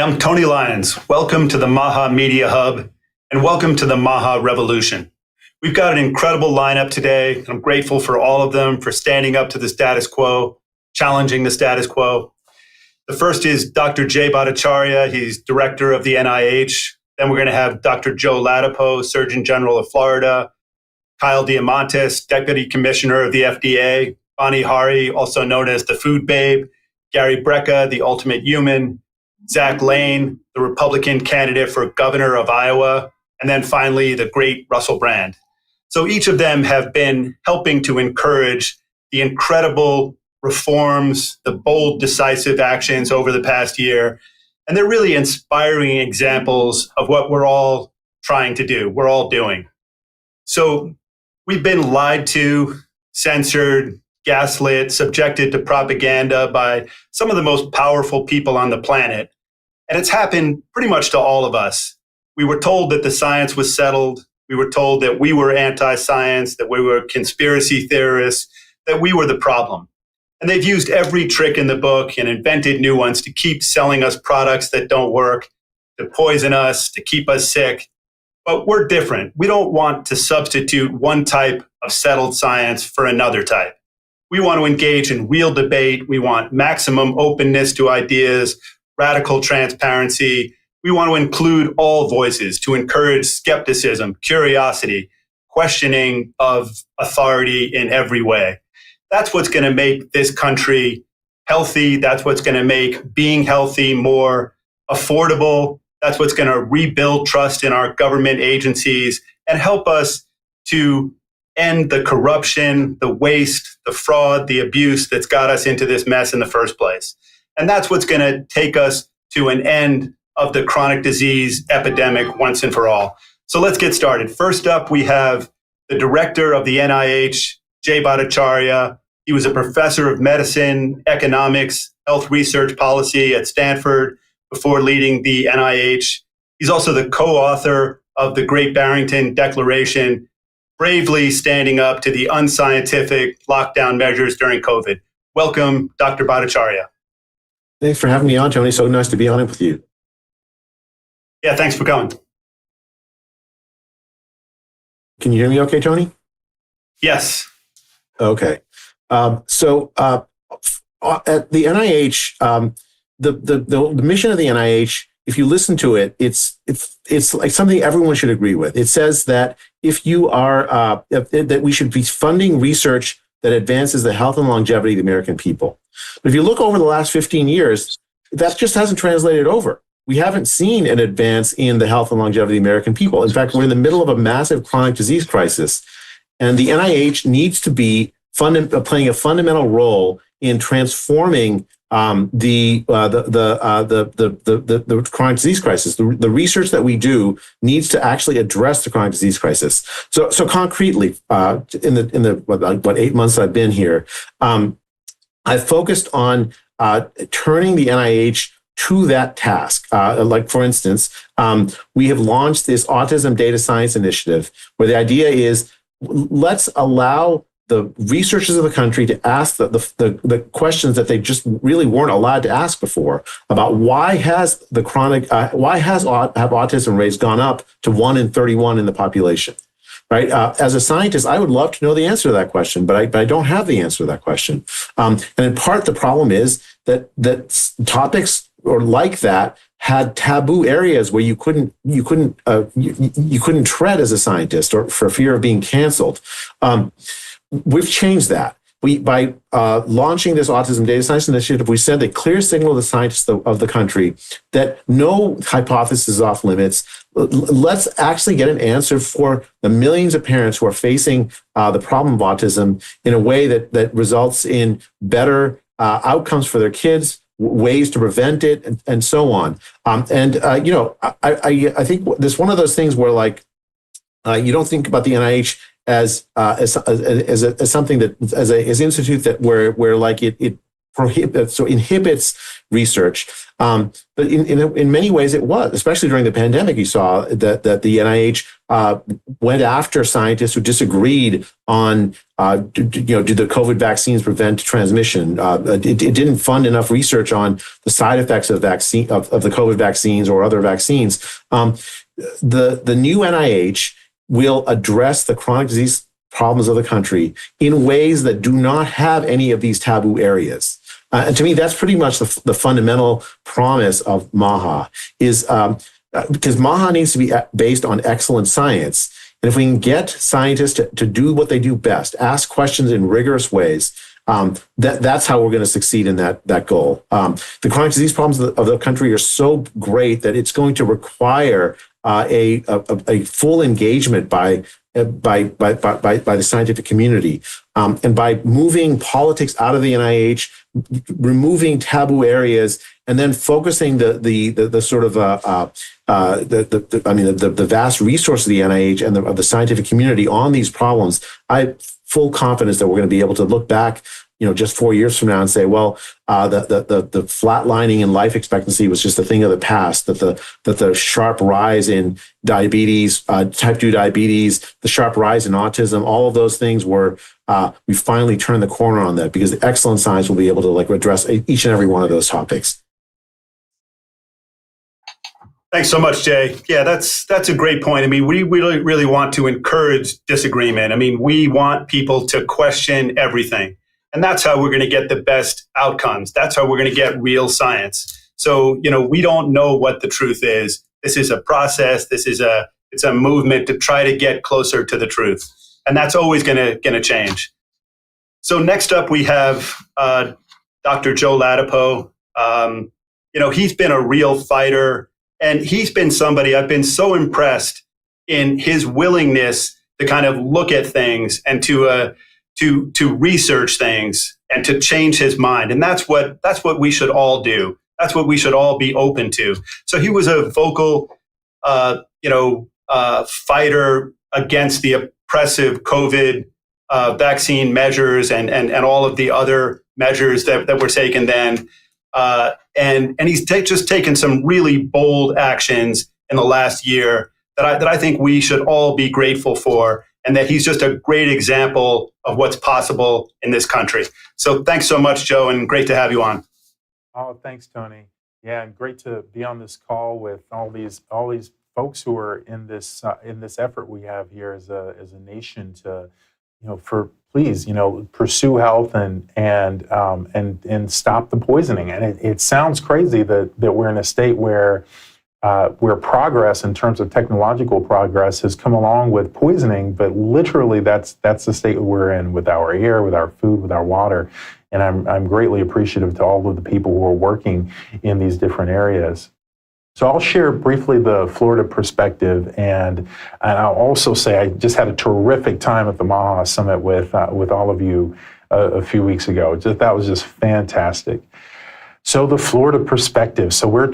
I'm Tony Lyons. Welcome to the MAHA Media Hub and welcome to the MAHA Revolution. We've got an incredible lineup today. I'm grateful for all of them for standing up to the status quo, challenging the status quo. The first is Dr. Jay Bhattacharya. He's director of the NIH. Then we're going to have Dr. Joe Ladapo, Surgeon General of Florida, Kyle Diamantas, Deputy Commissioner of the FDA, Vani Hari, also known as the Food Babe, Gary Brecka, the Ultimate Human, Zach Lane, the Republican candidate for governor of Iowa, and then finally, the great Russell Brand. So each of them have been helping to encourage the incredible reforms, the bold, decisive actions over the past year. And they're really inspiring examples of what we're all trying to do, we're all doing. So we've been lied to, censored, gaslit, subjected to propaganda by some of the most powerful people on the planet. And it's happened pretty much to all of us. We were told that the science was settled. We were told that we were anti-science, that we were conspiracy theorists, that we were the problem. And they've used every trick in the book and invented new ones to keep selling us products that don't work, to poison us, to keep us sick. But we're different. We don't want to substitute one type of settled science for another type. We want to engage in real debate. We want maximum openness to ideas, radical transparency. We want to include all voices to encourage skepticism, curiosity, questioning of authority in every way. That's what's going to make this country healthy. That's what's going to make being healthy more affordable. That's what's going to rebuild trust in our government agencies and help us to end the corruption, the waste, the fraud, the abuse that's got us into this mess in the first place. And that's what's going to take us to an end of the chronic disease epidemic once and for all. So let's get started. First up, we have the director of the NIH, Jay Bhattacharya. He was a professor of medicine, economics, health research policy at Stanford before leading the NIH. He's also the co-author of the Great Barrington Declaration, bravely standing up to the unscientific lockdown measures during COVID. Welcome, Dr. Bhattacharya. Thanks for having me on, Tony. So nice to be on it with you. Yeah, thanks for coming. Can you hear me okay, Tony? Yes. Okay. So at the NIH, the mission of the NIH, if you listen to it, it's like something everyone should agree with. It says that if you are that we should be funding research that advances the health and longevity of the American people. But if you look over the last 15 years, that just hasn't translated over. We haven't seen an advance in the health and longevity of the American people. In fact, we're in the middle of a massive chronic disease crisis, and the NIH needs to be playing a fundamental role in transforming the chronic disease crisis. The research that we do needs to actually address the chronic disease crisis. So concretely, in the 8 months I've been here, I've focused on turning the NIH to that task. Like, for instance, we have launched this Autism Data Science Initiative, where the idea is let's allow the researchers of the country to ask the questions that they just really weren't allowed to ask before about why has autism rates gone up to 1 in 31 in the population, right? As a scientist, I would love to know the answer to that question, but I don't have the answer to that question. And in part, the problem is that topics or like that had taboo areas where you couldn't tread as a scientist, or for fear of being canceled. We've changed that. By launching this Autism Data Science Initiative, we send a clear signal to the scientists of the country that no hypothesis is off limits. Let's actually get an answer for the millions of parents who are facing the problem of autism in a way that results in better outcomes for their kids, ways to prevent it, and so on. I think this one of those things where, like, you don't think about the NIH as something that as an institute that where like it inhibits research. But in many ways it was, especially during the pandemic, you saw that the NIH went after scientists who disagreed on, do the COVID vaccines prevent transmission? It didn't fund enough research on the side effects of the COVID vaccines or other vaccines. The new NIH will address the chronic disease problems of the country in ways that do not have any of these taboo areas. And to me, that's pretty much the fundamental promise of MAHA, is because MAHA needs to be based on excellent science. And if we can get scientists to do what they do best, ask questions in rigorous ways, that's how we're going to succeed in that goal. The chronic disease problems of the country are so great that it's going to require a full engagement by the scientific community, and by moving politics out of the NIH, removing taboo areas, and then focusing the sort of the vast resources of the NIH and of the scientific community on these problems. I have full confidence that we're going to be able to look back, just 4 years from now and say, well, the flatlining in life expectancy was just a thing of the past. That the sharp rise in diabetes, type 2 diabetes, the sharp rise in autism, all of those things we finally turned the corner on that, because the excellent science will be able to address each and every one of those topics. Thanks so much, Jay. Yeah, that's a great point. I mean, we really want to encourage disagreement. I mean, we want people to question everything. And that's how we're going to get the best outcomes. That's how we're going to get real science. So, we don't know what the truth is. This is a process. It's a movement to try to get closer to the truth. And that's always going to change. So next up, we have Dr. Joe Ladapo. He's been a real fighter, and he's been somebody I've been so impressed in his willingness to kind of look at things and to research things and to change his mind. And that's what we should all do. That's what we should all be open to. So he was a vocal, fighter against the oppressive COVID vaccine measures and all of the other measures that were taken then. And he's just taken some really bold actions in the last year that I think we should all be grateful for, and that he's just a great example of what's possible in this country. So thanks so much, Joe, and great to have you on. Oh, thanks, Tony. Yeah, and great to be on this call with all these folks who are in this effort we have here as a nation to, please, pursue health and stop the poisoning. And it sounds crazy that we're in a state where progress in terms of technological progress has come along with poisoning, but literally that's the state we're in with our air, with our food, with our water. And I'm greatly appreciative to all of the people who are working in these different areas. So I'll share briefly the Florida perspective, and I'll also say I just had a terrific time at the MAHA Summit with all of you a few weeks ago. That was just fantastic. So the Florida perspective. So we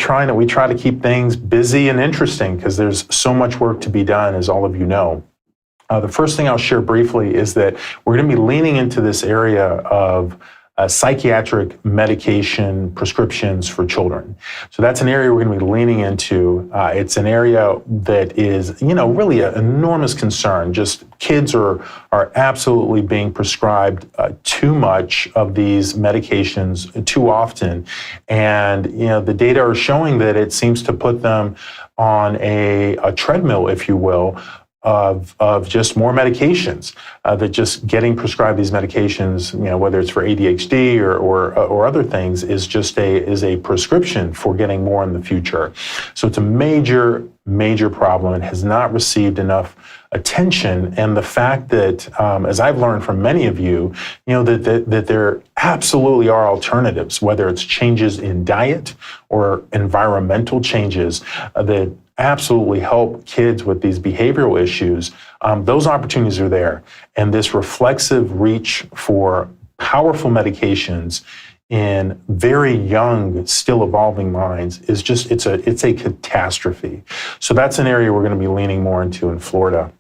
try to keep things busy and interesting because there's so much work to be done, as all of you know. The first thing I'll share briefly is that we're going to be leaning into this area of psychiatric medication prescriptions for children. So that's an area we're going to be leaning into. It's an area that is, really an enormous concern. Just kids are absolutely being prescribed too much of these medications too often. And, the data are showing that it seems to put them on a treadmill, if you will, of just more medications, that just getting prescribed these medications, whether it's for ADHD or other things, is a prescription for getting more in the future. So it's a major problem and has not received enough attention. And the fact that, as I've learned from many of you, that there absolutely are alternatives, whether it's changes in diet or environmental changes that absolutely help kids with these behavioral issues. Those opportunities are there. And this reflexive reach for powerful medications in very young, still evolving minds is just, it's a catastrophe. So that's an area we're going to be leaning more into in Florida.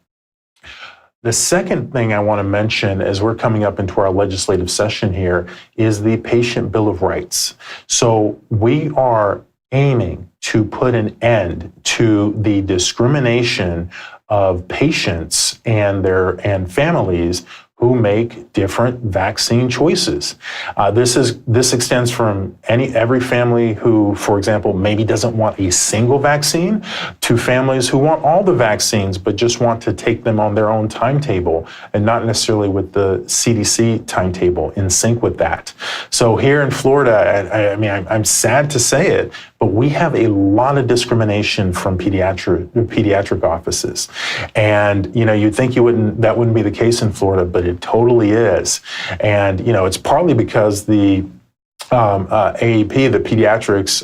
The second thing I want to mention as we're coming up into our legislative session here is the Patient Bill of Rights. So we are aiming to put an end to the discrimination of patients and families who make different vaccine choices. This extends from every family who, for example, maybe doesn't want a single vaccine to families who want all the vaccines but just want to take them on their own timetable and not necessarily with the CDC timetable in sync with that. So here in Florida, I'm sad to say it, but we have a lot of discrimination from pediatric offices. And, you'd think that wouldn't be the case in Florida, but it totally is. And, it's partly because the AAP, the Pediatrics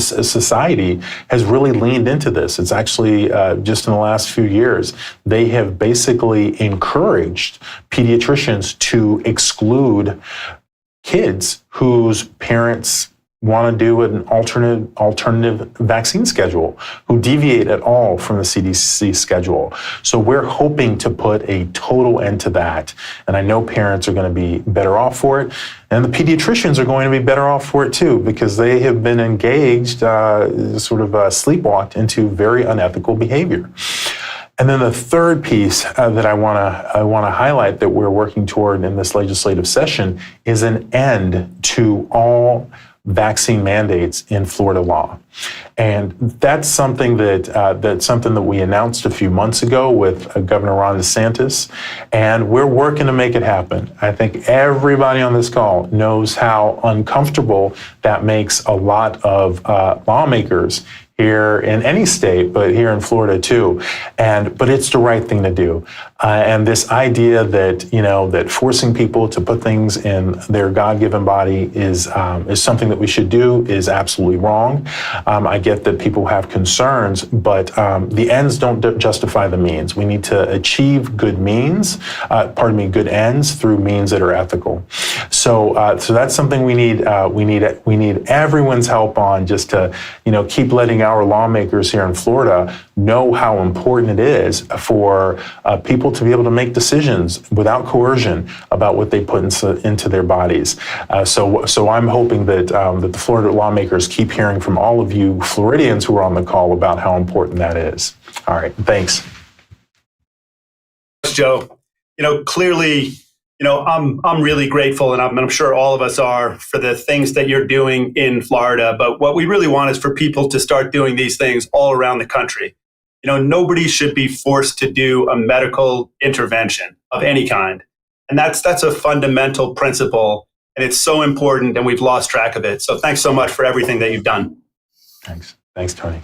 Society, has really leaned into this. It's actually just in the last few years, they have basically encouraged pediatricians to exclude kids whose parents want to do an alternative vaccine schedule, who deviate at all from the CDC schedule. So we're hoping to put a total end to that. And I know parents are going to be better off for it. And the pediatricians are going to be better off for it too, because they have been engaged, sleepwalked into very unethical behavior. And then the third piece that I want to highlight that we're working toward in this legislative session is an end to all vaccine mandates in Florida law. And that's something that we announced a few months ago with Governor DeSantis, and we're working to make it happen. I think everybody on this call knows how uncomfortable that makes a lot of lawmakers here in any state, but here in Florida too. But it's the right thing to do. And this idea that forcing people to put things in their God-given body is something that we should do is absolutely wrong. I get that people have concerns, but the ends don't justify the means. We need to achieve good ends through means that are ethical. So that's something we need everyone's help on, just to keep letting our lawmakers here in Florida know how important it is for people to be able to make decisions without coercion about what they put into their bodies. So I'm hoping that the Florida lawmakers keep hearing from all of you Floridians who are on the call about how important that is. All right, thanks. Joe. Clearly, I'm really grateful, and I'm sure all of us are, for the things that you're doing in Florida. But what we really want is for people to start doing these things all around the country. Nobody should be forced to do a medical intervention of any kind. And that's a fundamental principle, and it's so important, and we've lost track of it. So thanks so much for everything that you've done. Thanks, Tony.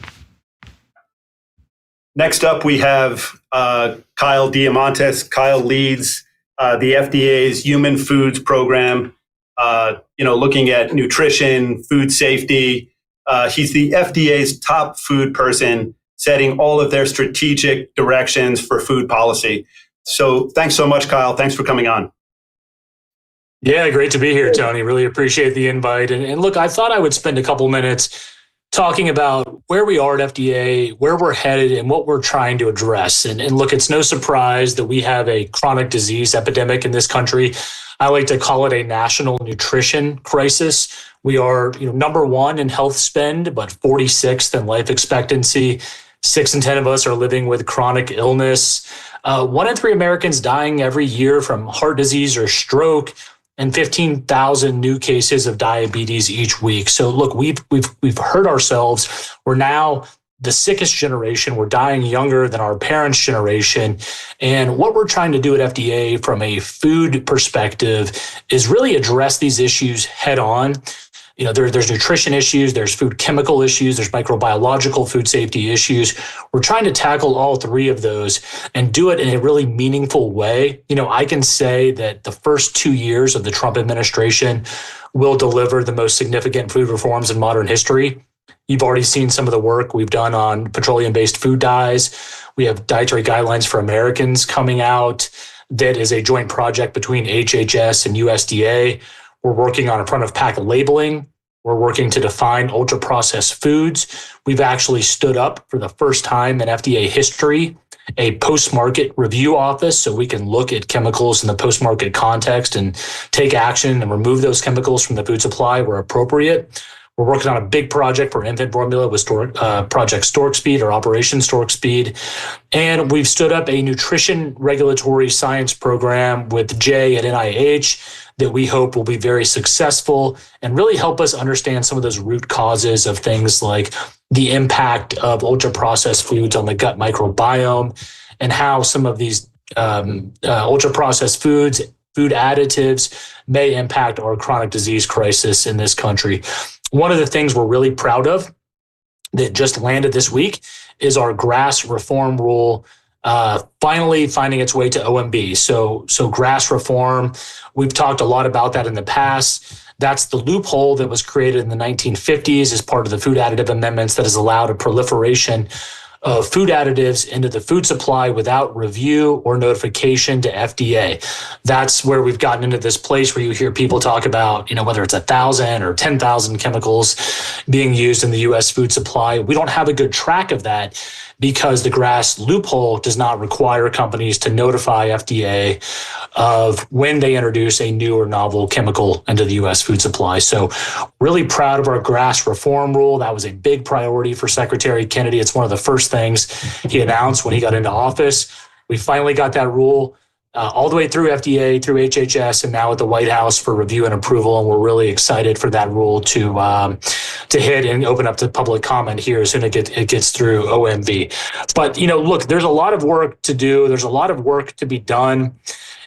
Next up, we have Kyle Diamantas. Kyle leads the FDA's Human Foods Program, looking at nutrition, food safety. He's the FDA's top food person, setting all of their strategic directions for food policy. So thanks so much, Kyle. Thanks for coming on. Yeah, great to be here, Tony. Really appreciate the invite. And look, I thought I would spend a couple minutes talking about where we are at FDA, where we're headed, and what we're trying to address. And look, it's no surprise that we have a chronic disease epidemic in this country. I like to call it a national nutrition crisis. We are, number one in health spend, but 46th in life expectancy. 6 in 10 of us are living with chronic illness. 1 in 3 Americans dying every year from heart disease or stroke, and 15,000 new cases of diabetes each week. So look, we've hurt ourselves. We're now the sickest generation. We're dying younger than our parents' generation. And what we're trying to do at FDA from a food perspective is really address these issues head on. There's nutrition issues, there's food chemical issues, there's microbiological food safety issues. We're trying to tackle all 3 of those and do it in a really meaningful way. I can say that the first 2 years of the Trump administration will deliver the most significant food reforms in modern history. You've already seen some of the work we've done on petroleum-based food dyes. We have dietary guidelines for Americans coming out that is a joint project between HHS and USDA. We're working on front-of-pack labeling. We're working to define ultra-processed foods. We've actually stood up for the first time in FDA history a post-market review office so we can look at chemicals in the post-market context and take action and remove those chemicals from the food supply where appropriate. We're working on a big project for infant formula with Project Stork Speed or Operation Stork Speed. And we've stood up a nutrition regulatory science program with Jay at NIH that we hope will be very successful and really help us understand some of those root causes of things like the impact of ultra-processed foods on the gut microbiome and how some of these ultra-processed foods, food additives may impact our chronic disease crisis in this country. One of the things we're really proud of that just landed this week is our GRAS reform rule finally finding its way to OMB. So GRAS reform, we've talked a lot about that in the past. That's the loophole that was created in the 1950s as part of the food additive amendments that has allowed a proliferation of food additives into the food supply without review or notification to FDA. That's where we've gotten into this place where you hear people talk about, whether it's 1,000 or 10,000 chemicals being used in the U.S. food supply. We don't have a good track of that because the GRAS loophole does not require companies to notify FDA of when they introduce a new or novel chemical into the U.S. food supply. So really proud of our GRAS reform rule. That was a big priority for Secretary Kennedy. It's one of the first things he announced when he got into office. We finally got that rule all the way through FDA, through HHS, and now at the White House for review and approval. And we're really excited for that rule to hit and open up to public comment here as soon as it gets through OMB. But, look, there's a lot of work to do. There's a lot of work to be done.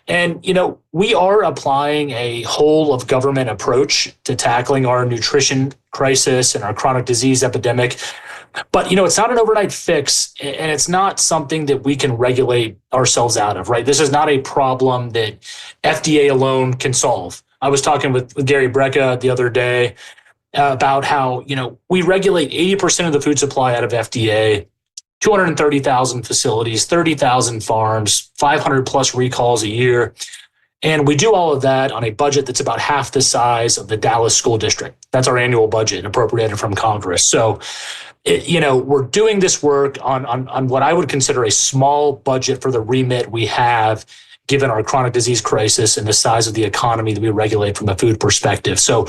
And, we are applying a whole of government approach to tackling our nutrition crisis and our chronic disease epidemic. But, it's not an overnight fix, and it's not something that we can regulate ourselves out of, right? This is not a problem that FDA alone can solve. I was talking with Gary Brecka the other day about how, we regulate 80% of the food supply out of FDA, 230,000 facilities, 30,000 farms, 500 plus recalls a year. And we do all of that on a budget that's about half the size of the Dallas School District. That's our annual budget appropriated from Congress. So, we're doing this work on what I would consider a small budget for the remit we have, given our chronic disease crisis and the size of the economy that we regulate from a food perspective. So,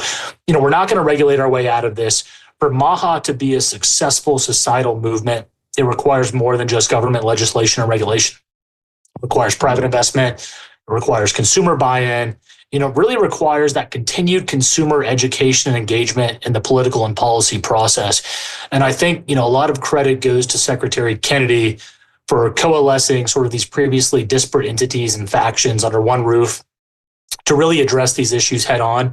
we're not going to regulate our way out of this. For MAHA to be a successful societal movement, it requires more than just government legislation and regulation. It requires private investment. It requires consumer buy-in. Really requires that continued consumer education and engagement in the political and policy process. And I think, a lot of credit goes to Secretary Kennedy for coalescing sort of these previously disparate entities and factions under one roof to really address these issues head on.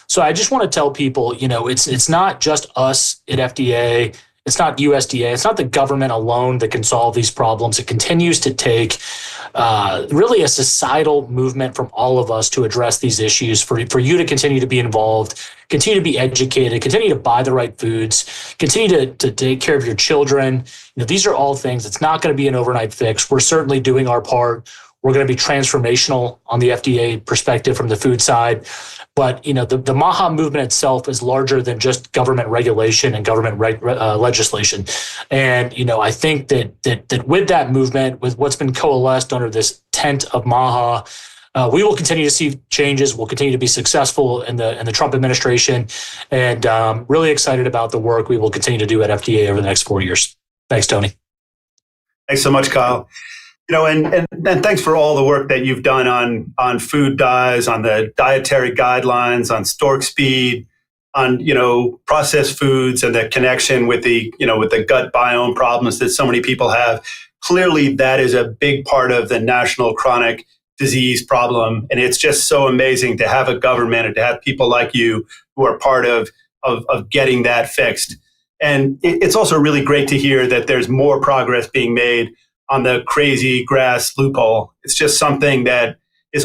So I just want to tell people, it's not just us at FDA. It's not USDA. It's not the government alone that can solve these problems. It continues to take really a societal movement from all of us to address these issues, for you to continue to be involved, continue to be educated, continue to buy the right foods, continue to take care of your children. These are all things. It's not going to be an overnight fix. We're certainly doing our part. We're going to be transformational on the FDA perspective from the food side. But, the MAHA movement itself is larger than just government regulation and government legislation. And, I think that with that movement, with what's been coalesced under this tent of MAHA, we will continue to see changes. We'll continue to be successful in the Trump administration, and really excited about the work we will continue to do at FDA over the next 4 years. Thanks, Tony. Thanks so much, Kyle. And thanks for all the work that you've done on food dyes, on the dietary guidelines, on stork speed, on, processed foods and the connection with the gut biome problems that so many people have. Clearly, that is a big part of the national chronic disease problem. And it's just so amazing to have a government and to have people like you who are part of getting that fixed. And it's also really great to hear that there's more progress being made on the crazy GRAS loophole. It's just something that is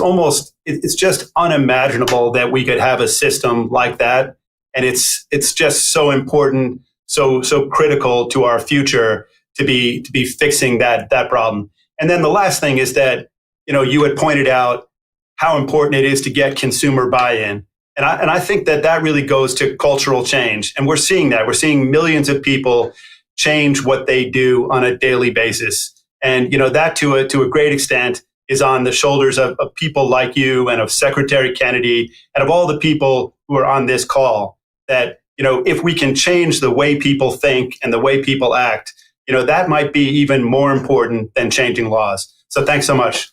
it's just unimaginable that we could have a system like that. And it's just so important, so critical to our future to be fixing that problem. And then the last thing is that, you had pointed out how important it is to get consumer buy-in. And I think that really goes to cultural change. And we're seeing that. We're seeing millions of people change what they do on a daily basis. And, that to a great extent is on the shoulders of people like you and of Secretary Kennedy and of all the people who are on this call that, if we can change the way people think and the way people act, that might be even more important than changing laws. So thanks so much.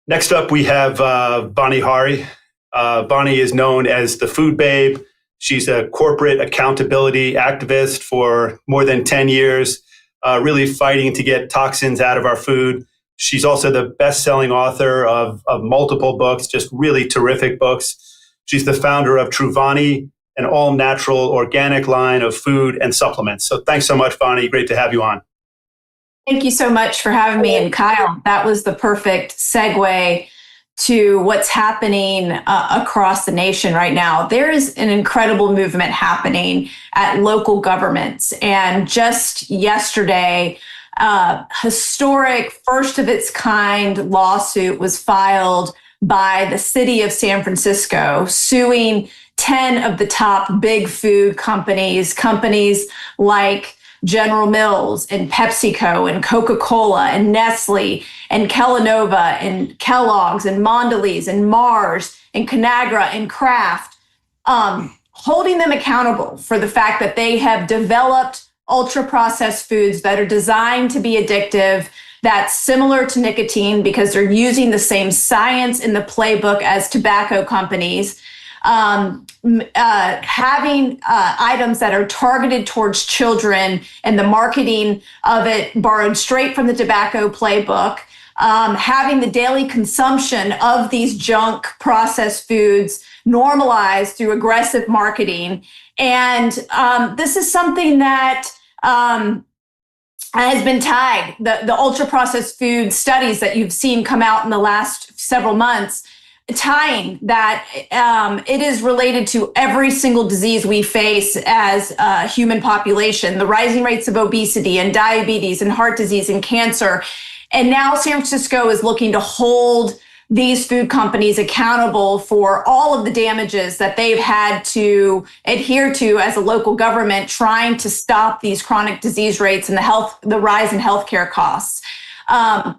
Next up, we have Vani Hari. Vani is known as the Food Babe. She's a corporate accountability activist for more than 10 years, really fighting to get toxins out of our food. She's also the best-selling author of multiple books, just really terrific books. She's the founder of Truvani, an all-natural organic line of food and supplements. So thanks so much, Vani. Great to have you on. Thank you so much for having me. And Kyle, that was the perfect segue to what's happening across the nation right now. There is an incredible movement happening at local governments. And just yesterday, historic, first of its kind lawsuit was filed by the city of San Francisco, suing 10 of the top big food companies like General Mills and PepsiCo and Coca-Cola and Nestle and Kellanova and Kellogg's and Mondelez and Mars and Conagra and Kraft, holding them accountable for the fact that they have developed ultra-processed foods that are designed to be addictive, that's similar to nicotine because they're using the same science in the playbook as tobacco companies, having items that are targeted towards children and the marketing of it borrowed straight from the tobacco playbook, having the daily consumption of these junk processed foods normalized through aggressive marketing. And this is something that has been tied. The ultra processed food studies that you've seen come out in the last several months, tying that it is related to every single disease we face as a human population, the rising rates of obesity and diabetes and heart disease and cancer. And now San Francisco is looking to hold these food companies accountable for all of the damages that they've had to adhere to as a local government, trying to stop these chronic disease rates and the rise in healthcare costs. I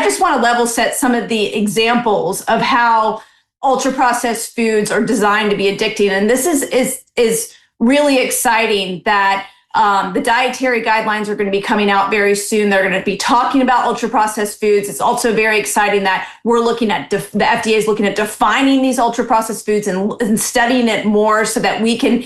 just want to level set some of the examples of how ultra processed foods are designed to be addicting. And this is really exciting that the dietary guidelines are going to be coming out very soon. They're going to be talking about ultra processed foods. It's also very exciting that we're looking at the FDA is looking at defining these ultra processed foods and studying it more so that we can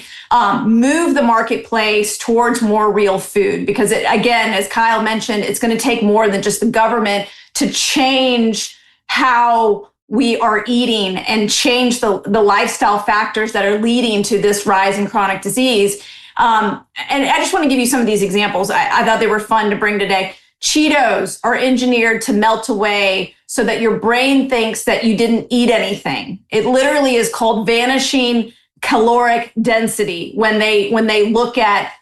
move the marketplace towards more real food. Because again, as Kyle mentioned, it's going to take more than just the government to change how we are eating and change the lifestyle factors that are leading to this rise in chronic disease. And I just want to give you some of these examples. I thought they were fun to bring today. Cheetos are engineered to melt away so that your brain thinks that you didn't eat anything. It literally is called vanishing caloric density when they look at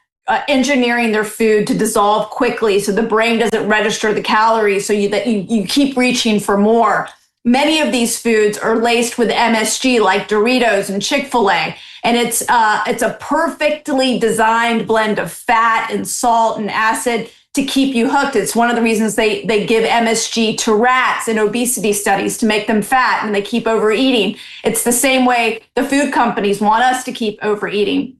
engineering their food to dissolve quickly so the brain doesn't register the calories so that you keep reaching for more. Many of these foods are laced with MSG like Doritos and Chick-fil-A. And it's a perfectly designed blend of fat and salt and acid to keep you hooked. It's one of the reasons they give MSG to rats in obesity studies to make them fat and they keep overeating. It's the same way the food companies want us to keep overeating.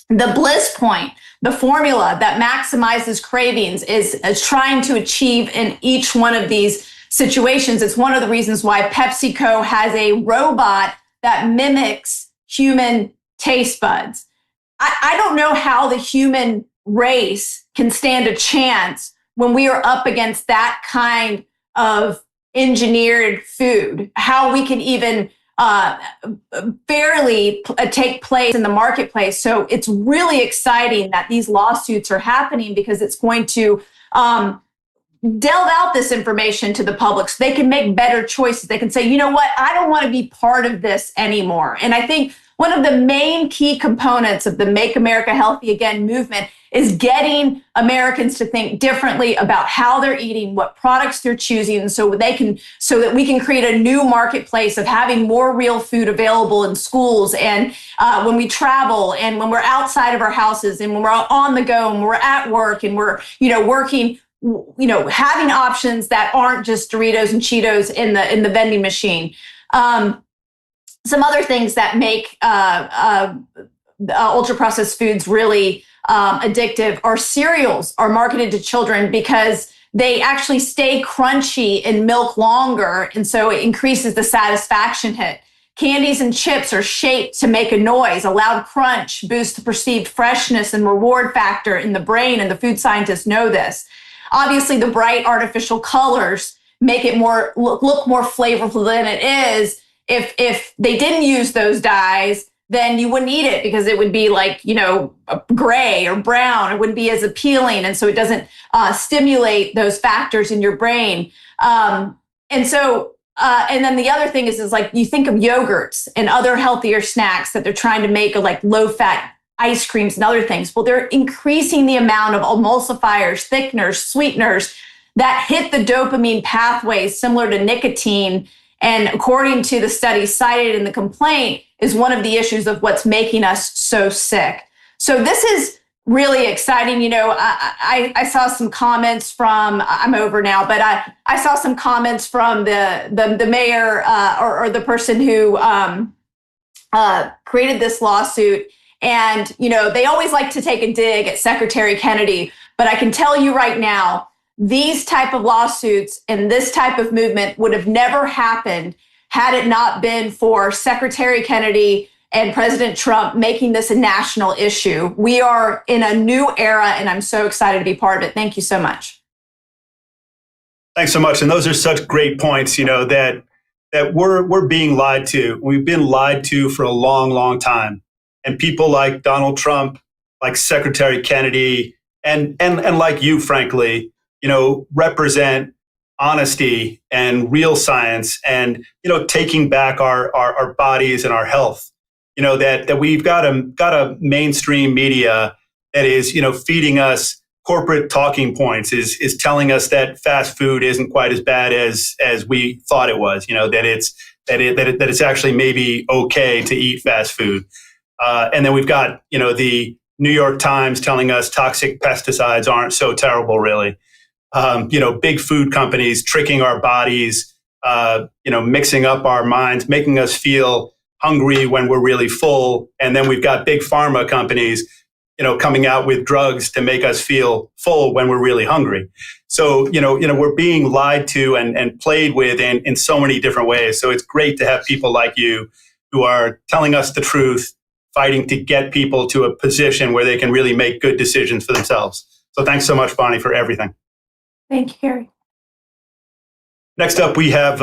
The Bliss Point, the formula that maximizes cravings, is trying to achieve in each one of these situations. It's one of the reasons why PepsiCo has a robot that mimics human taste buds. I don't know how the human race can stand a chance when we are up against that kind of engineered food, how we can even barely take place in the marketplace. So it's really exciting that these lawsuits are happening because it's going to delve out this information to the public so they can make better choices. They can say, you know what, I don't want to be part of this anymore. And I think one of the main key components of the Make America Healthy Again movement is getting Americans to think differently about how they're eating, what products they're choosing, so that we can create a new marketplace of having more real food available in schools and when we travel and when we're outside of our houses and when we're on the go and we're at work and we're working, having options that aren't just Doritos and Cheetos in the vending machine. Some other things that make ultra processed foods really addictive are cereals are marketed to children because they actually stay crunchy in milk longer. And so it increases the satisfaction hit. Candies and chips are shaped to make a noise. A loud crunch boosts the perceived freshness and reward factor in the brain. And the food scientists know this. Obviously, the bright artificial colors make it look more flavorful than it is. If they didn't use those dyes, then you wouldn't eat it because it would be like, gray or brown. It wouldn't be as appealing. And so it doesn't stimulate those factors in your brain. And then the other thing is like you think of yogurts and other healthier snacks that they're trying to make like low fat ice creams and other things. Well, they're increasing the amount of emulsifiers, thickeners, sweeteners that hit the dopamine pathways similar to nicotine. And according to the study cited in the complaint, is one of the issues of what's making us so sick. So this is really exciting. I saw some comments from, I'm over now, but I saw some comments from the mayor or the person who created this lawsuit. And, they always like to take a dig at Secretary Kennedy, but I can tell you right now, these type of lawsuits and this type of movement would have never happened had it not been for Secretary Kennedy and President Trump making this a national issue. We are in a new era, and I'm so excited to be part of it. Thank you so much. Thanks so much. And those are such great points, that we're being lied to. We've been lied to for a long, long time. And people like Donald Trump, like Secretary Kennedy, and like you, frankly, represent honesty and real science and, taking back our bodies and our health, that we've got a mainstream media that is, feeding us corporate talking points, is telling us that fast food isn't quite as bad as we thought it was, that it's actually maybe okay to eat fast food. And then we've got, the New York Times telling us toxic pesticides aren't so terrible, really. Big food companies tricking our bodies, mixing up our minds, making us feel hungry when we're really full. And then we've got big pharma companies, coming out with drugs to make us feel full when we're really hungry. So, we're being lied to and played with in so many different ways. So it's great to have people like you who are telling us the truth, fighting to get people to a position where they can really make good decisions for themselves. So thanks so much, Vani, for everything. Thank you, Gary. Next up, we have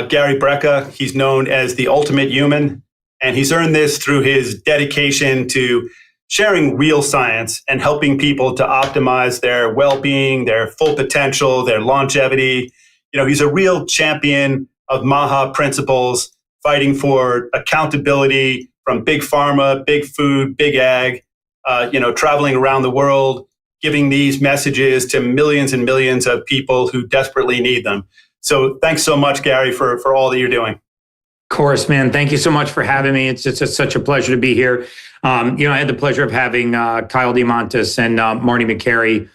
Gary Brecka. He's known as the ultimate human, and he's earned this through his dedication to sharing real science and helping people to optimize their well-being, their full potential, their longevity. He's a real champion of MAHA principles, fighting for accountability from big pharma, big food, big ag, traveling around the world, giving these messages to millions and millions of people who desperately need them. So thanks so much, Gary, for all that you're doing. Of course, man. Thank you so much for having me. It's such a pleasure to be here. I had the pleasure of having Kyle Diamantas and Marty McCary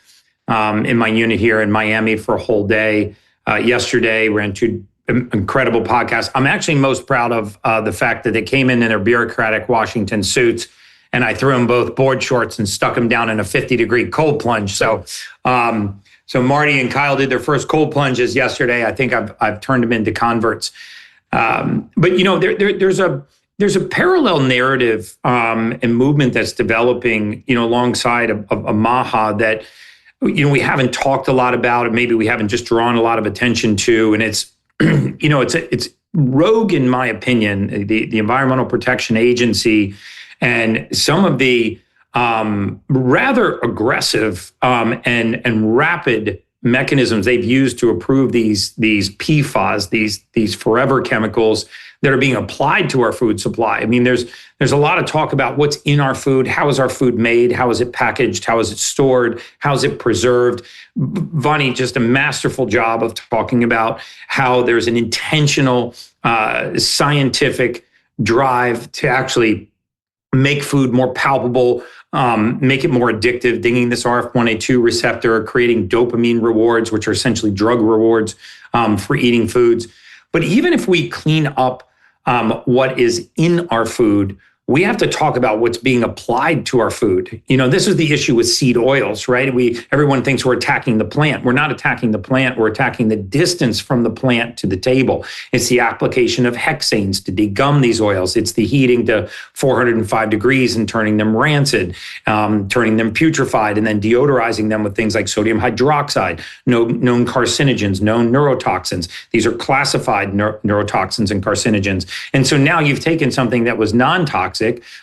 in my unit here in Miami for a whole day. Yesterday, we ran two incredible podcasts. I'm actually most proud of the fact that they came in their bureaucratic Washington suits, and I threw them both board shorts and stuck them down in a 50-degree cold plunge. So Marty and Kyle did their first cold plunges yesterday. I think I've turned them into converts. But there's a parallel narrative and movement that's developing, alongside of MAHA that we haven't talked a lot about, and maybe we haven't just drawn a lot of attention to, and it's it's rogue in my opinion. The Environmental Protection Agency and some of the rather aggressive and rapid mechanisms they've used to approve these PFAS, these forever chemicals that are being applied to our food supply. I mean, there's a lot of talk about what's in our food, how is our food made, how is it packaged, how is it stored, how is it preserved. Vani, just a masterful job of talking about how there's an intentional scientific drive to actually make food more palpable, make it more addictive, dinging this RF1A2 receptor, creating dopamine rewards, which are essentially drug rewards for eating foods. But even if we clean up what is in our food, we have to talk about what's being applied to our food. You know, this is the issue with seed oils, right? Everyone thinks we're attacking the plant. We're not attacking the plant. We're attacking the distance from the plant to the table. It's the application of hexanes to degum these oils. It's the heating to 405 degrees and turning them rancid, turning them putrefied, and then deodorizing them with things like sodium hydroxide, known carcinogens, known neurotoxins. These are classified neurotoxins and carcinogens. And so now you've taken something that was non-toxic,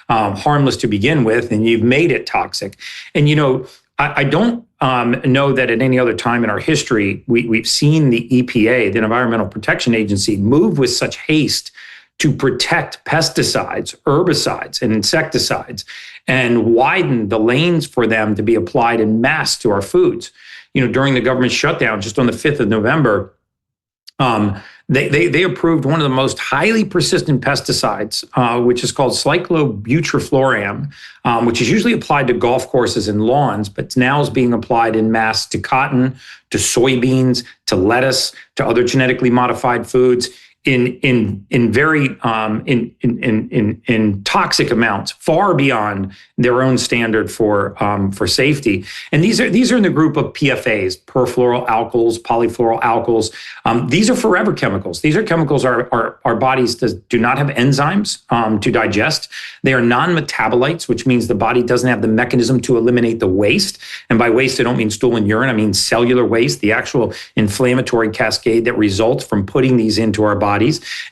harmless to begin with, and you've made it toxic. And, you know, I don't know that at any other time in our history, we've seen the EPA, the Environmental Protection Agency, move with such haste to protect pesticides, herbicides, and insecticides, and widen the lanes for them to be applied in mass to our foods. You know, during the government shutdown, just on the 5th of November, they approved one of the most highly persistent pesticides, which is called cyclobutyfluoram, which is usually applied to golf courses and lawns, but now is being applied in mass to cotton, to soybeans, to lettuce, to other genetically modified foods in toxic amounts, far beyond their own standard for safety. And these are in the group of PFAs, perfluoroalkyls, polyfluoroalkyls. These are forever chemicals. These are chemicals our bodies do not have enzymes to digest. They are non-metabolites, which means the body doesn't have the mechanism to eliminate the waste. And by waste, I don't mean stool and urine. I mean cellular waste, the actual inflammatory cascade that results from putting these into our bodies.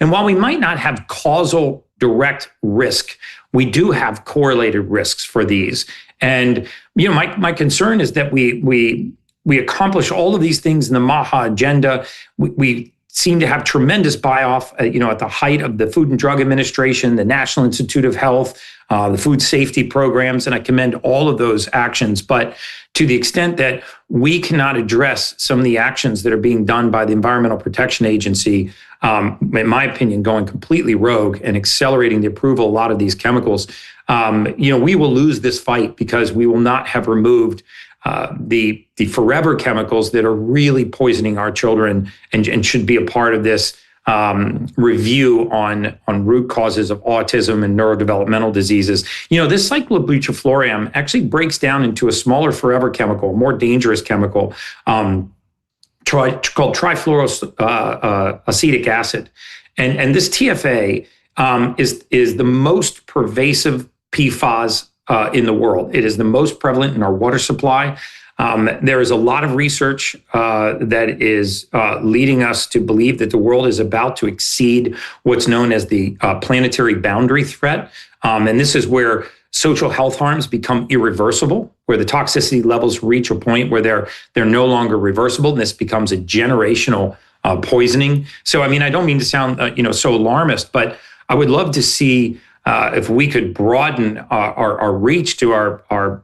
And while we might not have causal direct risk, we do have correlated risks for these. And, you know, my concern is that we accomplish all of these things in the MAHA agenda. We seem to have tremendous buy-off, you know, at the height of the Food and Drug Administration, the National Institute of Health, the food safety programs, and I commend all of those actions. But to the extent that we cannot address some of the actions that are being done by the Environmental Protection Agency, in my opinion, going completely rogue and accelerating the approval of a lot of these chemicals, you know, we will lose this fight because we will not have removed the forever chemicals that are really poisoning our children and should be a part of this review on root causes of autism and neurodevelopmental diseases. You know, this cyclobutyfluoram actually breaks down into a smaller forever chemical, more dangerous chemical called trifluoroacetic acid. And this TFA is the most pervasive PFAS in the world. It is the most prevalent in our water supply. There is a lot of research that is leading us to believe that the world is about to exceed what's known as the planetary boundary threat. And this is where social health harms become irreversible, where the toxicity levels reach a point where they're no longer reversible, and this becomes a generational poisoning. So, I mean, I don't mean to sound so alarmist, but I would love to see if we could broaden our reach to our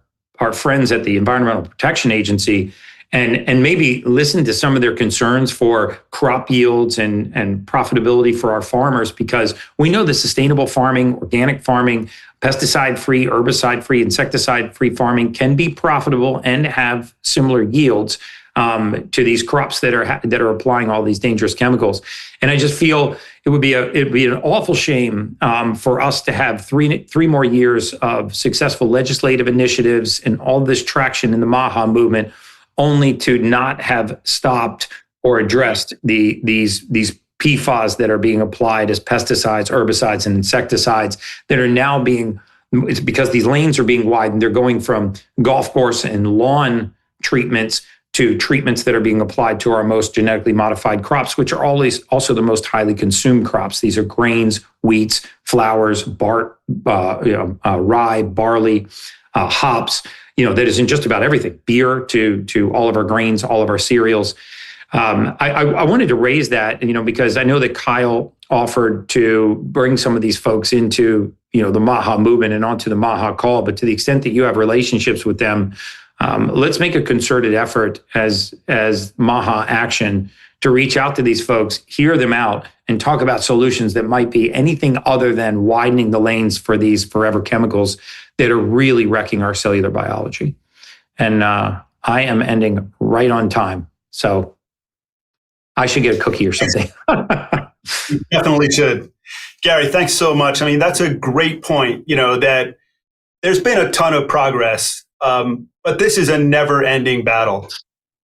friends at the Environmental Protection Agency and maybe listen to some of their concerns for crop yields and profitability for our farmers, because we know that sustainable farming, organic farming, pesticide-free, herbicide-free, insecticide-free farming can be profitable and have similar yields to these crops that are applying all these dangerous chemicals. And I just feel it'd be an awful shame for us to have three more years of successful legislative initiatives and all this traction in the MAHA movement, only to not have stopped or addressed these PFAS that are being applied as pesticides, herbicides, and insecticides that are now it's because these lanes are being widened. They're going from golf course and lawn treatments to treatments that are being applied to our most genetically modified crops, which are always also the most highly consumed crops. These are grains, wheats, flours, rye, barley, hops. You know, that is in just about everything, beer to all of our grains, all of our cereals. I wanted to raise that, because I know that Kyle offered to bring some of these folks into, the MAHA movement and onto the MAHA call. But to the extent that you have relationships with them, let's make a concerted effort as MAHA Action to reach out to these folks, hear them out, and talk about solutions that might be anything other than widening the lanes for these forever chemicals that are really wrecking our cellular biology. And I am ending right on time. So I should get a cookie or something. You definitely should. Gary, thanks so much. I mean, that's a great point, that there's been a ton of progress, but this is a never-ending battle.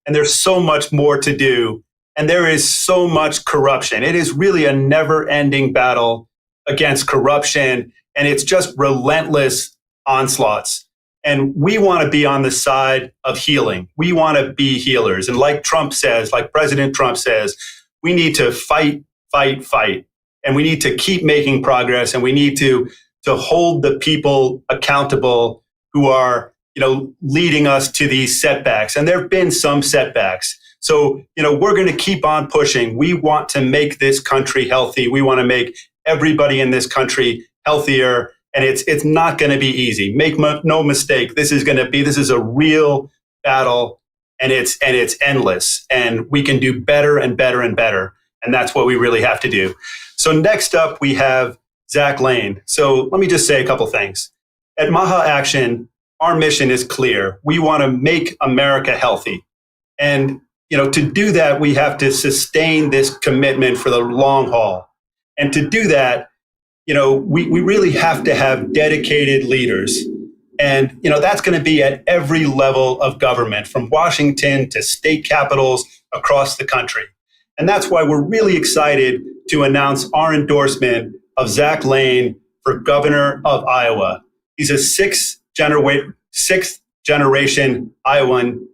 And there's so much more to do. And there is so much corruption. It is really a never-ending battle against corruption. And it's just relentless onslaughts. And we want to be on the side of healing. We want to be healers. And like President Trump says, we need to fight, fight, fight. And we need to keep making progress. And we need to hold the people accountable who are, leading us to these setbacks. And there have been some setbacks. So, we're going to keep on pushing. We want to make this country healthy. We want to make everybody in this country healthier. And it's not going to be easy. Make no mistake. This is a real battle, and it's endless. And we can do better and better and better. And that's what we really have to do. So next up, we have Zach Lane. So let me just say a couple things. At MAHA Action, our mission is clear. We want to make America healthy. And, to do that, we have to sustain this commitment for the long haul. And to do that, we really have to have dedicated leaders. And, that's going to be at every level of government, from Washington to state capitals across the country. And that's why we're really excited to announce our endorsement of Zach Lane for governor of Iowa. He's a sixth generation Iowan,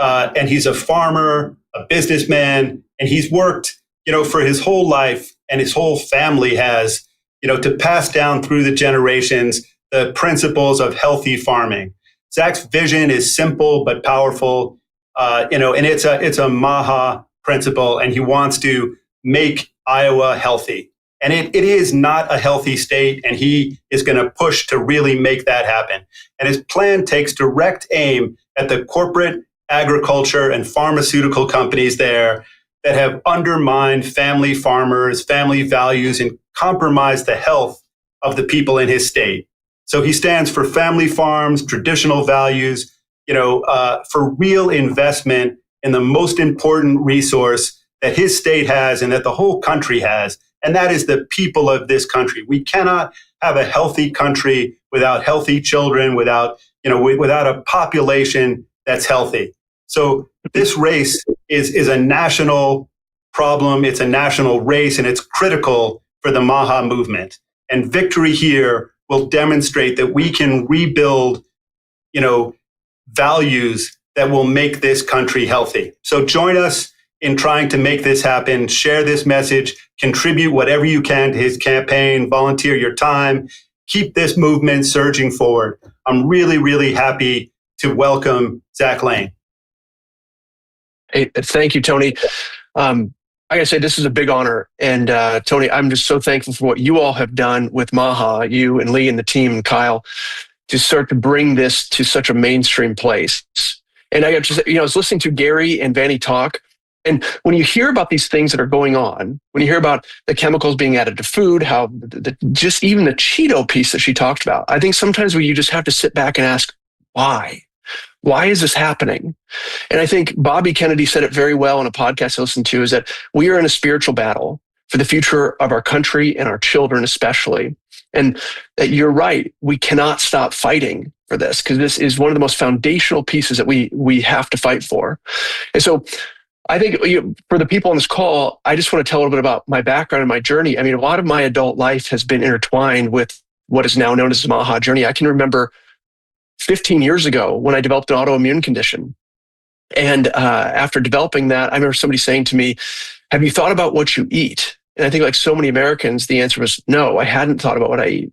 and he's a farmer, a businessman, and he's worked, for his whole life, and his whole family has, to pass down through the generations the principles of healthy farming. Zach's vision is simple but powerful, and it's a MAHA principle, and he wants to make Iowa healthy. And it is not a healthy state, and he is going to push to really make that happen. And his plan takes direct aim at the corporate agriculture and pharmaceutical companies there that have undermined family farmers, family values, and compromised the health of the people in his state. So he stands for family farms, traditional values, for real investment in the most important resource that his state has and that the whole country has, and that is the people of this country. We cannot have a healthy country without healthy children, without a population that's healthy. So this race is a national problem. It's a national race, and it's critical for the MAHA movement. And victory here will demonstrate that we can rebuild, values that will make this country healthy. So join us in trying to make this happen. Share this message, contribute whatever you can to his campaign, volunteer your time, keep this movement surging forward. I'm really, really happy to welcome Zach Lane. Hey, thank you, Tony. I gotta say, this is a big honor. And Tony, I'm just so thankful for what you all have done with MAHA, you and Lee and the team and Kyle, to start to bring this to such a mainstream place. And I got to say, I was listening to Gary and Vani talk. And when you hear about these things that are going on, when you hear about the chemicals being added to food, how just even the Cheeto piece that she talked about, I think sometimes you just have to sit back and ask, why? Why is this happening? And I think Bobby Kennedy said it very well in a podcast I listened to, is that we are in a spiritual battle for the future of our country and our children especially. And that you're right, we cannot stop fighting for this, because this is one of the most foundational pieces that we have to fight for. And so I think for the people on this call, I just want to tell a little bit about my background and my journey. I mean, a lot of my adult life has been intertwined with what is now known as the MAHA journey. I can remember 15 years ago when I developed an autoimmune condition. And after developing that, I remember somebody saying to me, have you thought about what you eat? And I think, like so many Americans, the answer was no, I hadn't thought about what I eat.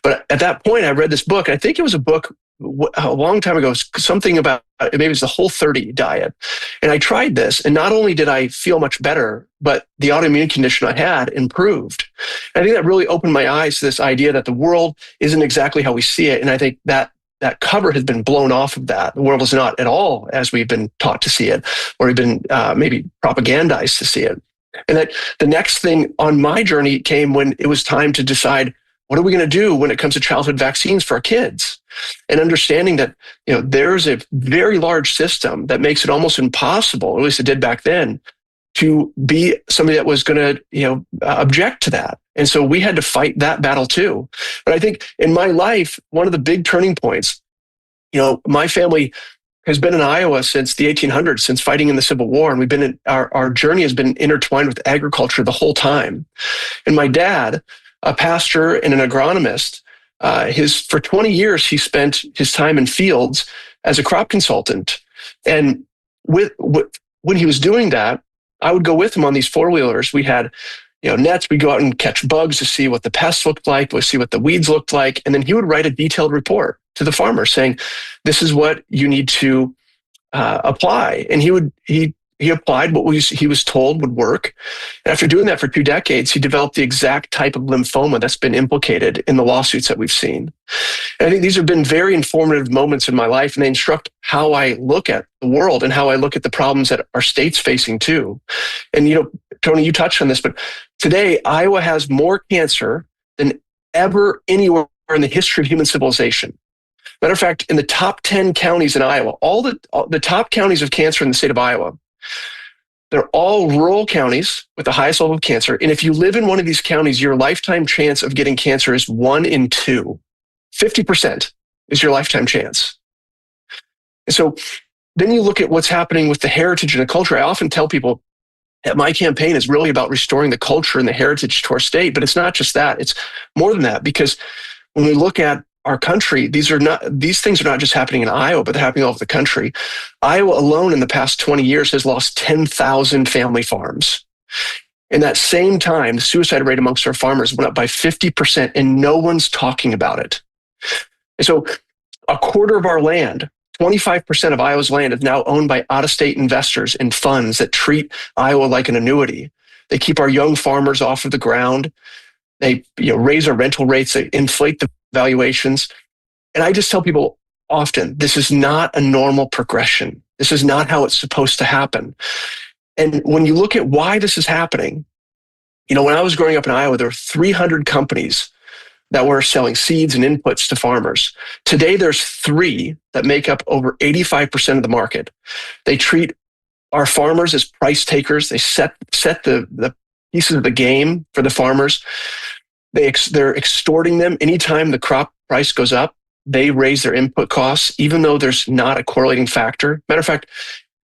But at that point, I read this book. I think it was a book a long time ago, something about maybe it was the Whole30 diet. And I tried this, and not only did I feel much better, but the autoimmune condition I had improved. And I think that really opened my eyes to this idea that the world isn't exactly how we see it. And I think that cover has been blown off of that. The world is not at all as we've been taught to see it, or we've been maybe propagandized to see it. And that the next thing on my journey came when it was time to decide, what are we going to do when it comes to childhood vaccines for our kids? And understanding that, there's a very large system that makes it almost impossible, or at least it did back then, to be somebody that was going to, object to that. And so we had to fight that battle too. But I think in my life, one of the big turning points, my family has been in Iowa since the 1800s, since fighting in the Civil War. And we've been our journey has been intertwined with agriculture the whole time. And my dad, a pastor and an agronomist, for 20 years, he spent his time in fields as a crop consultant. And when he was doing that, I would go with him on these four-wheelers. We had, nets. We'd go out and catch bugs to see what the pests looked like, to see what the weeds looked like. And then he would write a detailed report to the farmer saying, this is what you need to apply. And he applied what he was told would work. And after doing that for 2 decades, he developed the exact type of lymphoma that's been implicated in the lawsuits that we've seen. And I think these have been very informative moments in my life, and they instruct how I look at the world and how I look at the problems that our state's facing too. And, Tony, you touched on this, but today Iowa has more cancer than ever anywhere in the history of human civilization. Matter of fact, in the top 10 counties in Iowa, all the top counties of cancer in the state of Iowa, they're all rural counties with the highest level of cancer. And if you live in one of these counties, your lifetime chance of getting cancer is 1 in 2. 50% is your lifetime chance. And so then you look at what's happening with the heritage and the culture. I often tell people that my campaign is really about restoring the culture and the heritage to our state, but it's not just that. It's more than that, because when we look at our country, these things are not just happening in Iowa, but they're happening all over the country. Iowa alone in the past 20 years has lost 10,000 family farms. In that same time, the suicide rate amongst our farmers went up by 50%, and no one's talking about it. And so a quarter of our land, 25% of Iowa's land, is now owned by out-of-state investors and funds that treat Iowa like an annuity. They keep our young farmers off of the ground. They raise our rental rates. They inflate the valuations. And I just tell people often, this is not a normal progression. This is not how it's supposed to happen. And when you look at why this is happening, when I was growing up in Iowa, there were 300 companies that were selling seeds and inputs to farmers. Today, there's 3 that make up over 85% of the market. They treat our farmers as price takers. They set the pieces of the game for the farmers. They're extorting them. Anytime the crop price goes up, they raise their input costs, even though there's not a correlating factor. Matter of fact,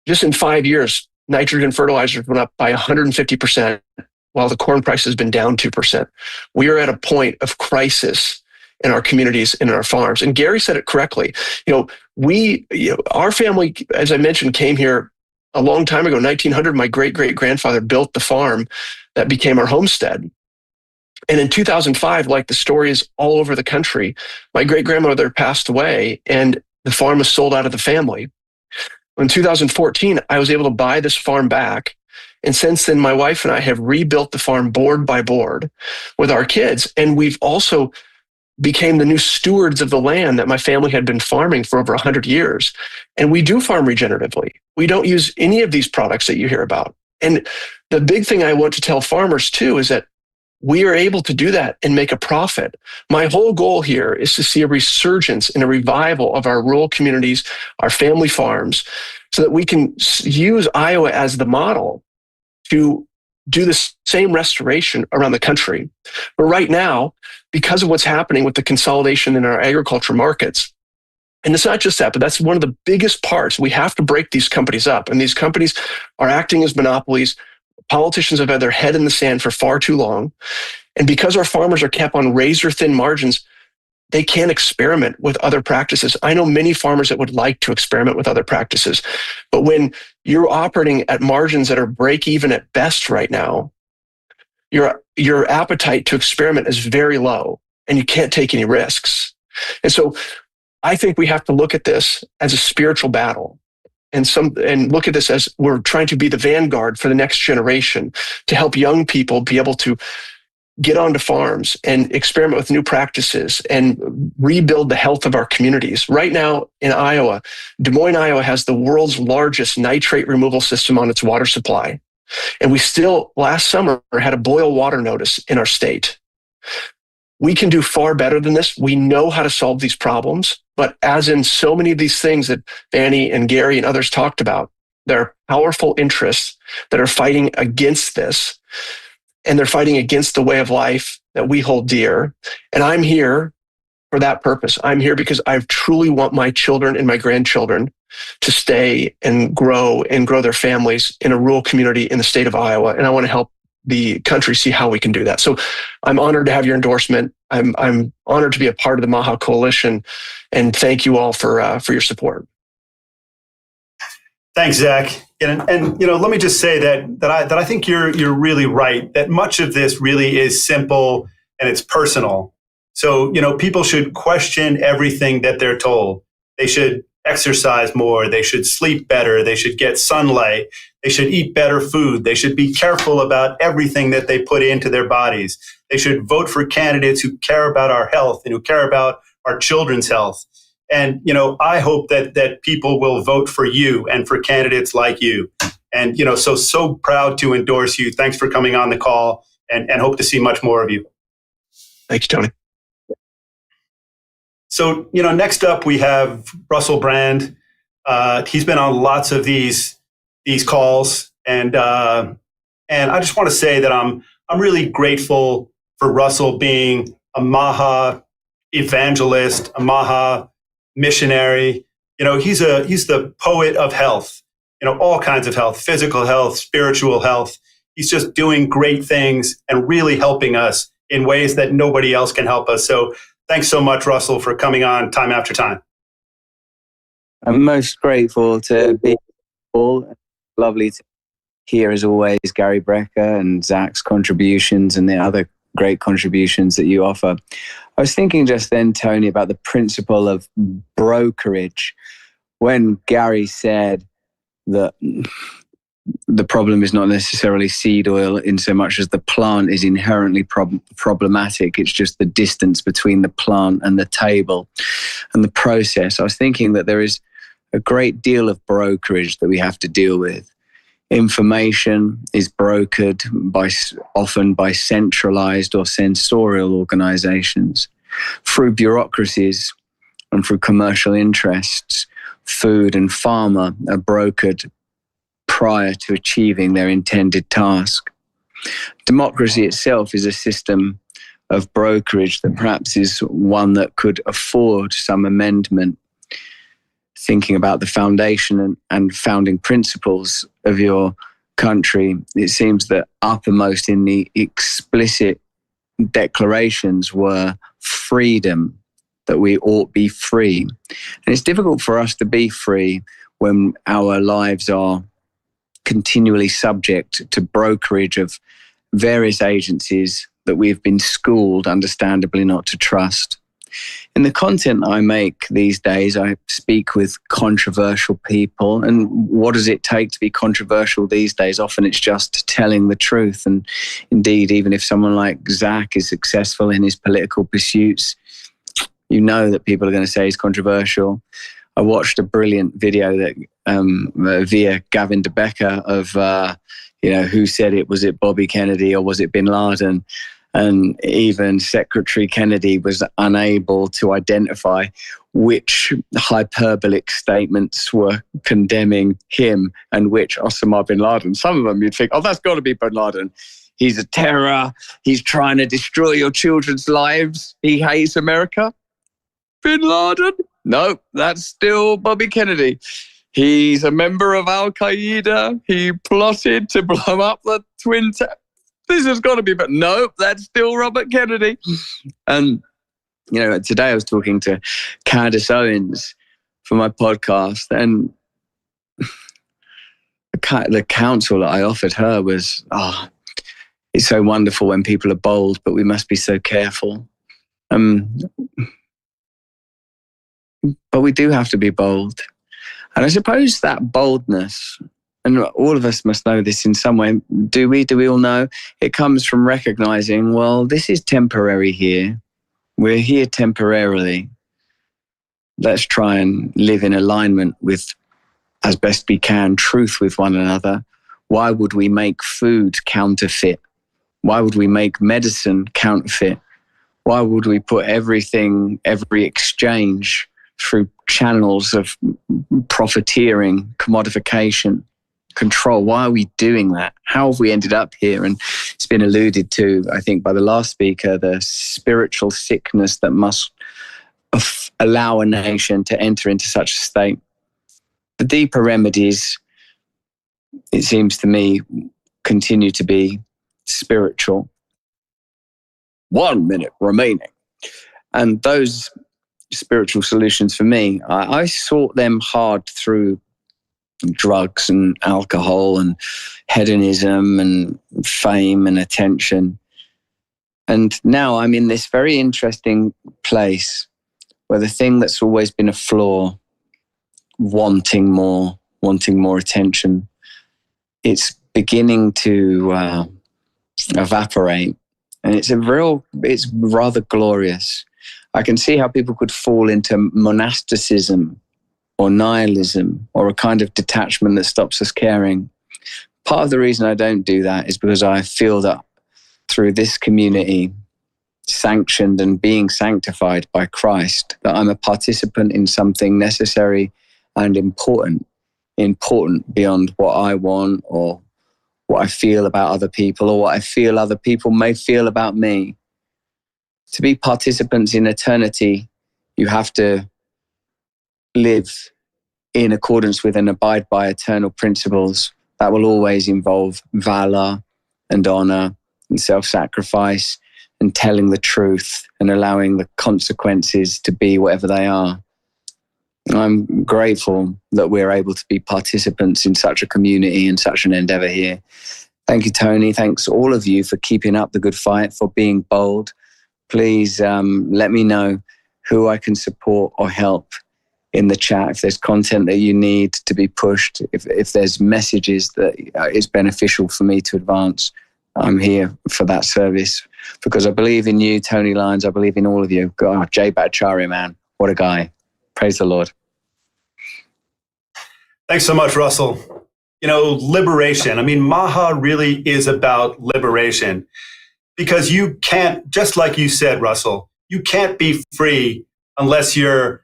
just in 5 years, nitrogen fertilizers went up by 150%, while the corn price has been down 2%. We are at a point of crisis in our communities and in our farms. And Gary said it correctly. Our family, as I mentioned, came here a long time ago, 1900. My great-great-grandfather built the farm that became our homestead. And in 2005, like the story is all over the country, my great-grandmother passed away and the farm was sold out of the family. In 2014, I was able to buy this farm back. And since then, my wife and I have rebuilt the farm board by board with our kids. And we've also became the new stewards of the land that my family had been farming for over 100 years. And we do farm regeneratively. We don't use any of these products that you hear about. And the big thing I want to tell farmers too is that we are able to do that and make a profit. My whole goal here is to see a resurgence and a revival of our rural communities, our family farms, so that we can use Iowa as the model to do the same restoration around the country. But right now, because of what's happening with the consolidation in our agriculture markets, and it's not just that, but that's one of the biggest parts. We have to break these companies up, and these companies are acting as monopolies. Politicians have had their head in the sand for far too long. And because our farmers are kept on razor-thin margins, they can't experiment with other practices. I know many farmers that would like to experiment with other practices, but when you're operating at margins that are break even at best right now, your appetite to experiment is very low and you can't take any risks. And so I think we have to look at this as a spiritual battle and look at this as we're trying to be the vanguard for the next generation to help young people be able to get onto farms and experiment with new practices and rebuild the health of our communities. Right now in Iowa, Des Moines, Iowa has the world's largest nitrate removal system on its water supply. And we still, last summer, had a boil water notice in our state. We can do far better than this. We know how to solve these problems. But as in so many of these things that Vani and Gary and others talked about, there are powerful interests that are fighting against this. And they're fighting against the way of life that we hold dear. And I'm here for that purpose. I'm here because I truly want my children and my grandchildren to stay and grow their families in a rural community in the state of Iowa. And I want to help the country see how we can do that. So I'm honored to have your endorsement. I'm honored to be a part of the MAHA coalition. And thank you all for your support. Thanks, Zach. And let me just say that I think you're really right, that much of this really is simple and it's personal. So, people should question everything that they're told. They should exercise more. They should sleep better. They should get sunlight. They should eat better food. They should be careful about everything that they put into their bodies. They should vote for candidates who care about our health and who care about our children's health. And, I hope that people will vote for you and for candidates like you. And, so proud to endorse you. Thanks for coming on the call and hope to see much more of you. Thanks, Tony. So, next up we have Russell Brand. He's been on lots of these calls. And I just want to say that I'm really grateful for Russell being a MAHA evangelist, a MAHA missionary. He's the poet of health, all kinds of health, physical health, spiritual health. He's just doing great things and really helping us in ways that nobody else can help us. So thanks so much, Russell, for coming on time after time. I'm most grateful to be all. Lovely to hear, as always, Gary Brecka and Zach's contributions and the other great contributions that you offer. I was thinking just then, Tony, about the principle of brokerage. When Gary said that the problem is not necessarily seed oil in so much as the plant is inherently problematic. It's just the distance between the plant and the table and the process. I was thinking that there is a great deal of brokerage that we have to deal with. Information is brokered often by centralized or censorial organizations. Through bureaucracies and through commercial interests, food and pharma are brokered prior to achieving their intended task. Democracy itself is a system of brokerage that perhaps is one that could afford some amendment. Thinking about the foundation and founding principles of your country, it seems that uppermost in the explicit declarations were freedom, that we ought be free. And it's difficult for us to be free when our lives are continually subject to brokerage of various agencies that we've been schooled, understandably, not to trust. In the content I make these days, I speak with controversial people. And what does it take to be controversial these days? Often it's just telling the truth. And indeed, even if someone like Zach is successful in his political pursuits, you know that people are going to say he's controversial. I watched a brilliant video that via Gavin DeBecker of, who said it? Was it Bobby Kennedy or was it bin Laden? And even Secretary Kennedy was unable to identify which hyperbolic statements were condemning him and which Osama bin Laden. Some of them you'd think, that's got to be bin Laden. He's a terror. He's trying to destroy your children's lives. He hates America. Bin Laden? No, that's still Bobby Kennedy. He's a member of Al Qaeda. He plotted to blow up the Twin Towers. This has got to be, but no, that's still Robert Kennedy. And, today I was talking to Candace Owens for my podcast, and the counsel that I offered her was, it's so wonderful when people are bold, but we must be so careful. but we do have to be bold. And I suppose that boldness, and all of us must know this in some way, do we all know? It comes from recognizing, well, this is temporary here. We're here temporarily. Let's try and live in alignment with, as best we can, truth with one another. Why would we make food counterfeit? Why would we make medicine counterfeit? Why would we put everything, every exchange through channels of profiteering, commodification, control? Why are we doing that? How have we ended up here? And it's been alluded to, I think, by the last speaker, the spiritual sickness that must allow a nation to enter into such a state. The deeper remedies, it seems to me, continue to be spiritual. 1 minute remaining. And those spiritual solutions for me, I sought them hard through drugs and alcohol and hedonism and fame and attention. And now I'm in this very interesting place where the thing that's always been a flaw, wanting more attention, it's beginning to evaporate. And it's rather glorious. I can see how people could fall into monasticism or nihilism or a kind of detachment that stops us caring. Part of the reason I don't do that is because I feel that through this community, sanctioned and being sanctified by Christ, that I'm a participant in something necessary and important beyond what I want or what I feel about other people or what I feel other people may feel about me. To be participants in eternity, you have to live in accordance with and abide by eternal principles that will always involve valor and honor and self-sacrifice and telling the truth and allowing the consequences to be whatever they are. I'm grateful that we're able to be participants in such a community and such an endeavor here. Thank you, Tony. Thanks all of you for keeping up the good fight, for being bold. Please let me know who I can support or help in the chat. If there's content that you need to be pushed, if there's messages that is beneficial for me to advance, I'm here for that service because I believe in you, Tony Lyons. I believe in all of you. God, Jay Bhattacharya, man, what a guy. Praise the Lord. Thanks so much, Russell. You know, liberation. I mean, MAHA really is about liberation because you can't, just like you said, Russell, you can't be free unless you're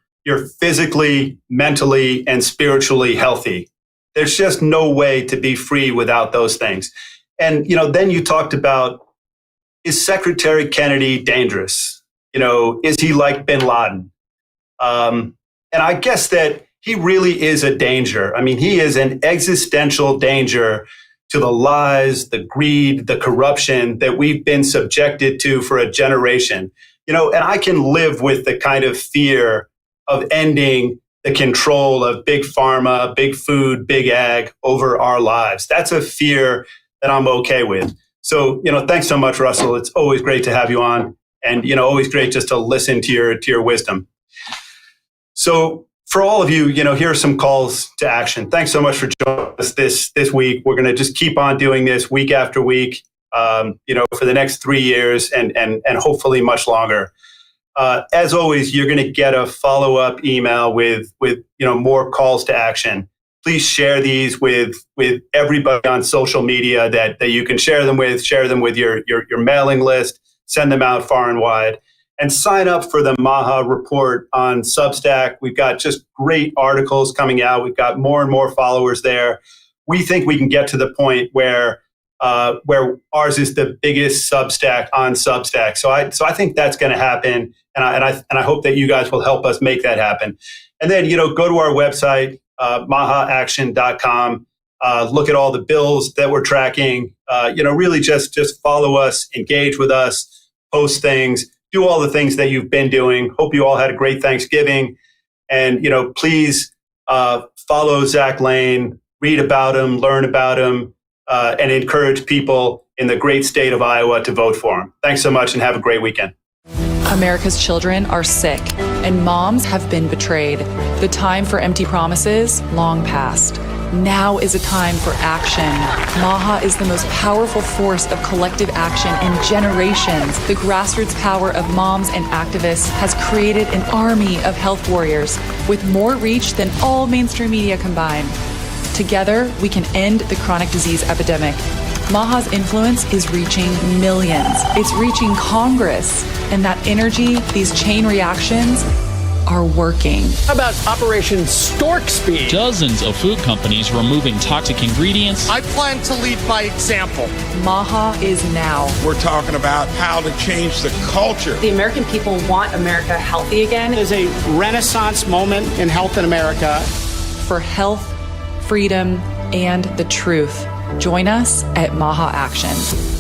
physically, mentally, and spiritually healthy. There's just no way to be free without those things. And, you know, then you talked about, is Secretary Kennedy dangerous? You know, is he like bin Laden? And I guess that he really is a danger. I mean, he is an existential danger to the lies, the greed, the corruption that we've been subjected to for a generation. You know, and I can live with the kind of fear of ending the control of big pharma, big food, big ag over our lives. That's a fear that I'm okay with. So, you know, thanks so much, Russell. It's always great to have you on and, you know, always great just to listen to your wisdom. So for all of you, you know, here are some calls to action. Thanks so much for joining us this week. We're going to just keep on doing this week after week, you know, for the next 3 years and hopefully much longer. As always, you're going to get a follow-up email with you know, more calls to action. Please share these with everybody on social media that you can share them with your mailing list, send them out far and wide. And sign up for the MAHA report on Substack. We've got just great articles coming out. We've got more and more followers there. We think we can get to the point where ours is the biggest Substack on Substack. So I think that's going to happen, and I hope that you guys will help us make that happen. And then, you know, go to our website, mahaaction.com. Look at all the bills that we're tracking. You know, really just follow us, engage with us, post things. Do all the things that you've been doing. Hope you all had a great Thanksgiving. And, you know, please follow Zach Lane, read about him, learn about him, and encourage people in the great state of Iowa to vote for him. Thanks so much and have a great weekend. America's children are sick. and moms have been betrayed. The time for empty promises, long past. Now is a time for action. MAHA is the most powerful force of collective action in generations. The grassroots power of moms and activists has created an army of health warriors with more reach than all mainstream media combined. Together, we can end the chronic disease epidemic. MAHA's influence is reaching millions. It's reaching Congress. And that energy, these chain reactions, are working. How about Operation Stork Speed? Dozens of food companies removing toxic ingredients. I plan to lead by example. MAHA is now. We're talking about how to change the culture. The American people want America healthy again. It is a renaissance moment in health in America. For health, freedom, and the truth. Join us at MAHA Action.